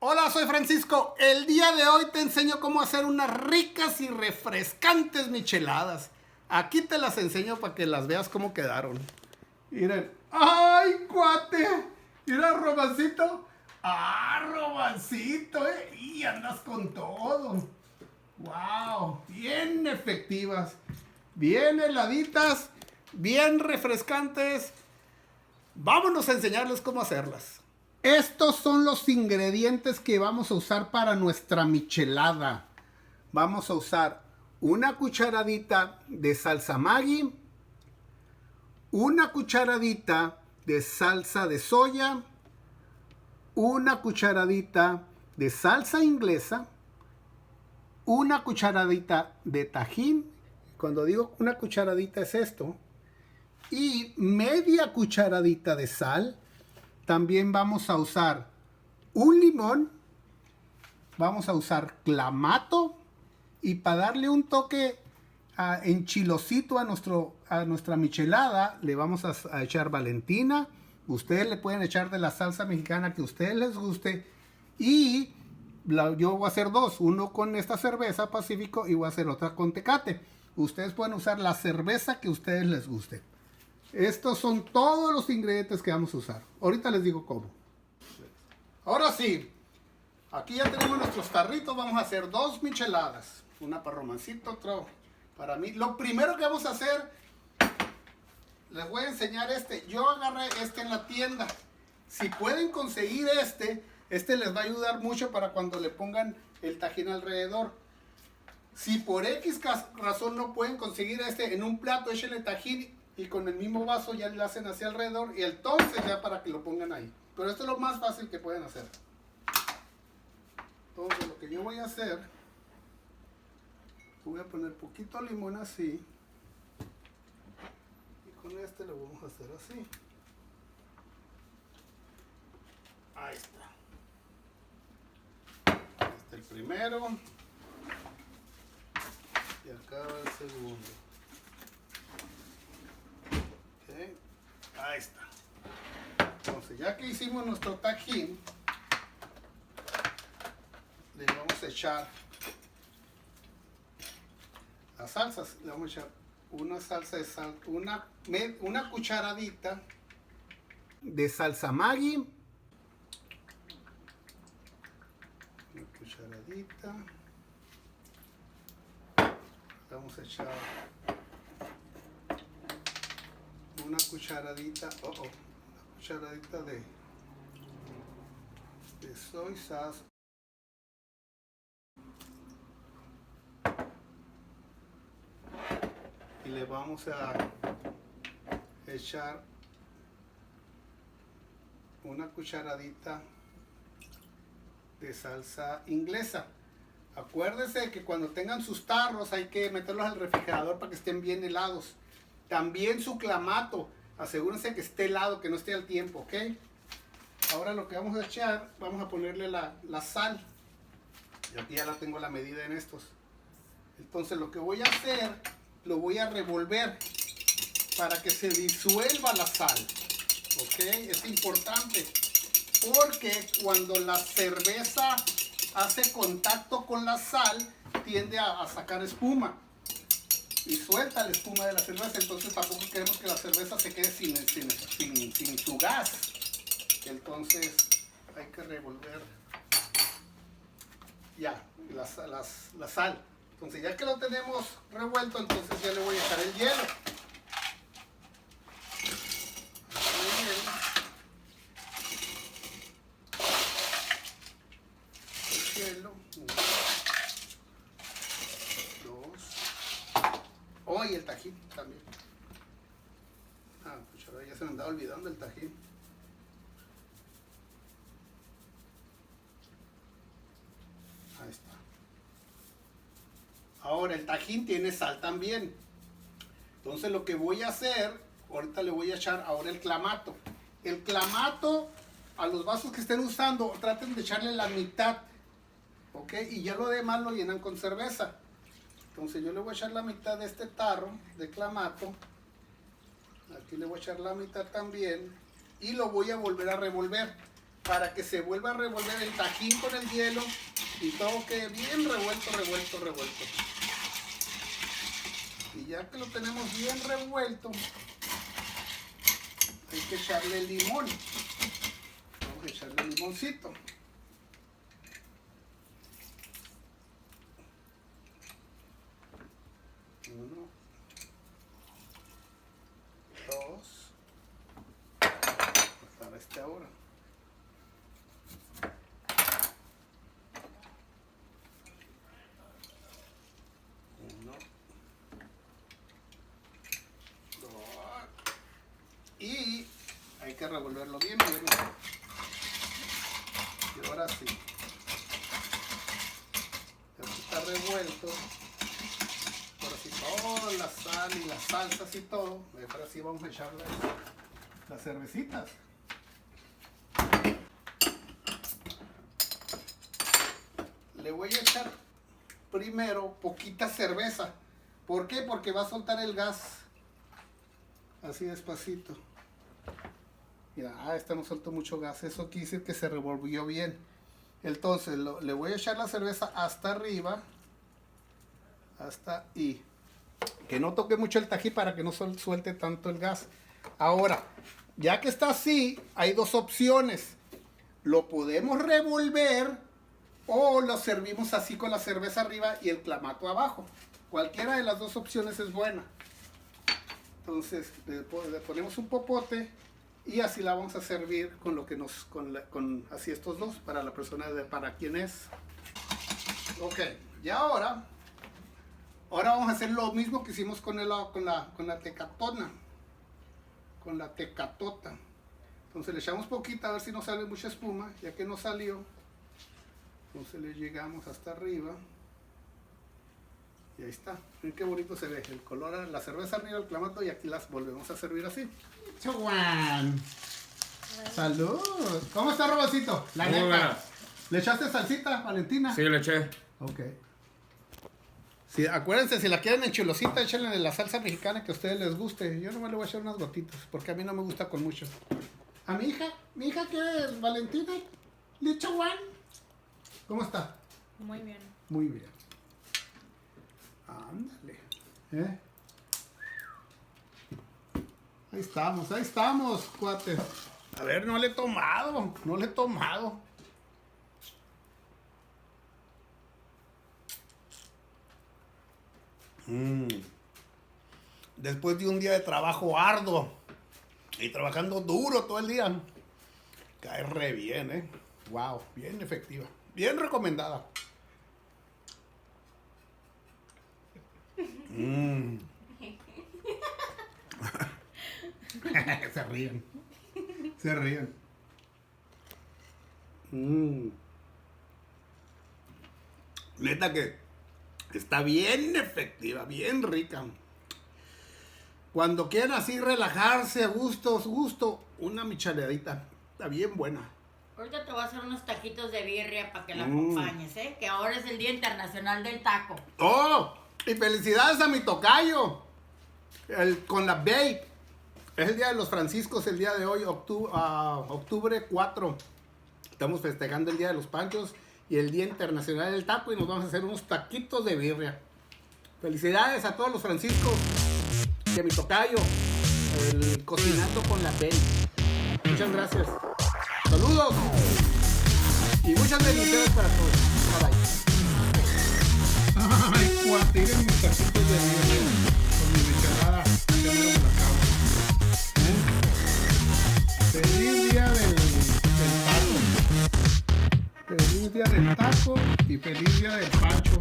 Hola, soy Francisco. El día de hoy te enseño cómo hacer unas ricas y refrescantes micheladas. Aquí te las enseño para que las veas cómo quedaron. Miren. ¡Ay, cuate! Mira, Romancito. ¡Ah, Romancito! Y andas con todo. ¡Wow! Bien efectivas. Bien heladitas. Bien refrescantes. Vámonos a enseñarles cómo hacerlas. Estos son los ingredientes que vamos a usar para nuestra michelada. Vamos a usar una cucharadita de salsa Maggi, una cucharadita de salsa de soya, una cucharadita de salsa inglesa, una cucharadita de tajín. Cuando digo una cucharadita es esto. Y media cucharadita de sal. También vamos a usar un limón, vamos a usar clamato y para darle un toque enchilosito a nuestra michelada le vamos a echar Valentina. Ustedes le pueden echar de la salsa mexicana que a ustedes les guste y yo voy a hacer dos, uno con esta cerveza Pacífico y voy a hacer otra con Tecate. Ustedes pueden usar la cerveza que a ustedes les guste. Estos son todos los ingredientes que vamos a usar. Ahorita les digo cómo. Ahora sí, aquí ya tenemos nuestros tarritos. Vamos a hacer dos micheladas. Una para Romancito, otra para mí. Lo primero que vamos a hacer, les voy a enseñar este. Yo agarré este en la tienda. Si pueden conseguir este les va a ayudar mucho para cuando le pongan el tajín alrededor. Si por X razón no pueden conseguir este en un plato, échenle tajín y con el mismo vaso ya le hacen hacia alrededor y entonces ya para que lo pongan ahí. Pero esto es lo más fácil que pueden hacer. Entonces lo que yo voy a hacer, voy a poner poquito limón así y con este lo vamos a hacer así. Ahí está. Este es el primero y acá va el segundo. Ahí está. Entonces, ya que hicimos nuestro tajín, le vamos a echar las salsas. Le vamos a echar una salsa de sal, una cucharadita de salsa Maggi, una cucharadita. Le vamos a echar una cucharadita, una cucharadita de soy sauce. Y le vamos a echar una cucharadita de salsa inglesa. Acuérdense que cuando tengan sus tarros hay que meterlos al refrigerador para que estén bien helados. También su clamato, asegúrense que esté helado, que no esté al tiempo, ¿ok? Ahora lo que vamos a echar, vamos a ponerle la sal. Y aquí ya la tengo la medida en estos. Entonces lo que voy a hacer, lo voy a revolver para que se disuelva la sal, ¿ok? Es importante porque cuando la cerveza hace contacto con la sal, tiende a sacar espuma. Y suelta la espuma de la cerveza, entonces tampoco queremos que la cerveza se quede sin su gas. Entonces hay que revolver ya la sal. Entonces ya que lo tenemos revuelto, entonces ya le voy a echar el hielo. El hielo. 1, 2. Oh, y el tajín también. Pues ahora ya se me andaba olvidando el tajín. Ahí está. Ahora el tajín tiene sal también. Entonces lo que voy a hacer, ahorita le voy a echar ahora el clamato. El clamato, a los vasos que estén usando, traten de echarle la mitad. ¿Ok? Y ya lo demás lo llenan con cerveza. Entonces yo le voy a echar la mitad de este tarro de clamato. Aquí le voy a echar la mitad también. Y lo voy a volver a revolver. para que se vuelva a revolver el tajín con el hielo y todo quede bien revuelto. Y ya que lo tenemos bien revuelto, hay que echarle limón. Vamos a echarle limoncito. Uno, dos, para este ahora. Uno, dos, y hay que revolverlo bien. Y ahora sí, ya está revuelto. Ahora sí, toda la sal y las salsas y todo. Ahora sí vamos a echar las cervecitas. Le voy a echar primero poquita cerveza. ¿Por qué? Porque va a soltar el gas. Así despacito. Mira, esta no soltó mucho gas. Eso quiere decir que se revolvió bien. Entonces le voy a echar la cerveza hasta arriba. Hasta ahí. Que no toque mucho el tajín para que no suelte tanto el gas. Ahora, ya que está así, hay dos opciones. Lo podemos revolver o lo servimos así con la cerveza arriba y el clamato abajo. Cualquiera de las dos opciones es buena. Entonces le ponemos un popote y así la vamos a servir con lo que con así estos dos para la persona para quien es. Ok, y ahora vamos a hacer lo mismo que hicimos con la tecatona, con la tecatota. Entonces le echamos poquita a ver si no sale mucha espuma. Ya que no salió, entonces le llegamos hasta arriba. Y ahí está. Miren qué bonito se ve el color, la cerveza arriba, el clamato, y aquí las volvemos a servir así. ¡Chuan! ¡Salud! ¿Cómo está, Robocito? La neta. ¿Le echaste salsita, Valentina? Sí, le eché. Ok. Sí, acuérdense, si la quieren en chilosita, échenle la salsa mexicana que a ustedes les guste. Yo nomás le voy a echar unas gotitas, porque a mí no me gusta con mucho. A mi hija ¿qué es? Valentina, Lichuan. ¿Cómo está? Muy bien. Muy bien. Ándale. Ahí estamos, cuates. A ver, no le he tomado. Después de un día de trabajo arduo y trabajando duro todo el día, cae re bien, Wow, bien efectiva, bien recomendada. Se ríen. Neta que está bien efectiva, bien rica. Cuando quieran así relajarse a gusto, una micheladita. Está bien buena. Ahorita te voy a hacer unos taquitos de birria para que la acompañes, que ahora es el Día Internacional del Taco. ¡Oh! Y felicidades a mi tocayo. Con la Babe. Es el Día de los Franciscos el día de hoy, octubre 4. Estamos festejando el Día de los Panchos y el Día Internacional del Taco y nos vamos a hacer unos taquitos de birria. Felicidades a todos los franciscos y a mi tocayo, cocinando con la Babe. Muchas gracias. Saludos y muchas bendiciones para todos. Bye bye. Ay, cuate, miren mis taquitos de birria con mi michelada. Ya me los acabo. Feliz día del taco. Feliz día del taco y feliz día del pancho.